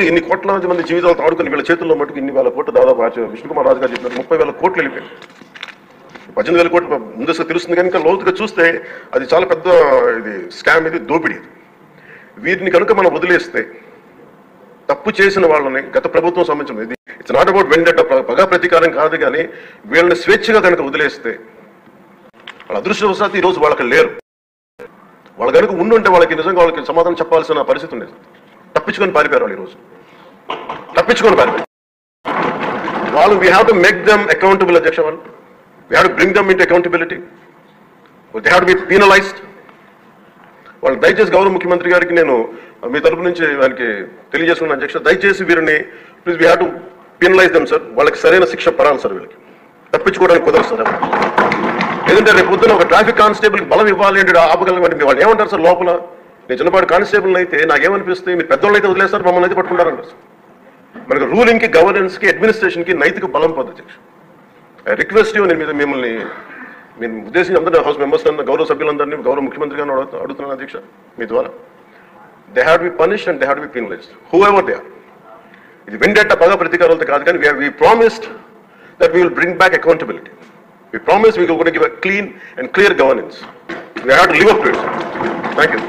ఇన్ని కోట్లాది మంది జీవితాలు తాడుకుని వీళ్ళ చేతుల్లో మటుకు ఇన్ని వేల కోట్లు దాదాపు విష్ణుకుమార్ రాజు గారు చెప్పినట్టు 30,000 కోట్లు వెళ్ళిపోయాయి. 18,000 కోట్లు ముందస్తు తెలుస్తుంది కనుక లోతుగా చూస్తే అది చాలా పెద్ద ఇది స్కామ్, ఇది దోపిడీ. వీటిని కనుక మనం వదిలేస్తే తప్పు చేసిన వాళ్ళని గత ప్రభుత్వం సంబంధించిన ఇది ఇట్స్ నాట్ అబౌట్ వెండట పగా ప్రతీకారం కాదు, కానీ వీళ్ళని స్వేచ్ఛగా కనుక వదిలేస్తే వాళ్ళ అదృష్టవశాత్తు ఈరోజు వాళ్ళకి లేరు. వాళ్ళ కనుక ఉండుంటే వాళ్ళకి నిజంగా వాళ్ళకి సమాధానం చెప్పాల్సిన పరిస్థితి ఉండేది. తప్పించుకొని పారిపోయారు వాళ్ళు ఈరోజు, తప్పించుకొని పారిపోయారు వాళ్ళు. We have to make them accountable అధ్యక్ష. వాళ్ళు we have to bring them into accountability. They have to be penalised. వాళ్ళు దయచేసి గౌరవ ముఖ్యమంత్రి గారికి నేను మీ తరపు నుంచి దానికి తెలియజేసుకున్నాను అధ్యక్ష, దయచేసి వీరిని please we have to penalise them sir. వాళ్ళకి సరైన శిక్ష పడాలి సార్. వీళ్ళకి తప్పించుకోవడానికి కుదరదు సార్. లేదంటే రేపు పొద్దున ఒక ట్రాఫిక్ కానిస్టేబుల్కి బలం ఇవ్వాలి అంటే ఆపగలమంటే వాళ్ళు ఏమంటారు సార్ లోపల? నేను చిన్నపాటి కానిస్టేబుల్ అయితే నాకేమనిపిస్తే మీరు పెద్దోళ్ళు అయితే వదిలేస్తారు, మమ్మల్ని అయితే పట్టుకుంటారంటారు సార్. మనకి రూలింగ్కి, గవర్నెన్స్కి, అడ్మినిస్ట్రేషన్కి నైతిక బలం పొంది అధ్యక్ష. ఐ రిక్వెస్ట్ యూ, నేను మిమ్మల్ని నేను ఉద్దేశించి అందరూ హౌస్ మెంబర్స్ గౌరవ సభ్యులందరినీ గౌరవ ముఖ్యమంత్రి గారిని అడుగుతున్నాను అధ్యక్ష మీ ద్వారా. They have to be punished and they have to be penalised whoever they are. ఇది వెండెట్ట పగ ప్రతీకారాలతో కాదు, కానీ we promised that we will bring back accountability. We promise we are going to give a clean and clear governance. We have to live up to it. Thank you.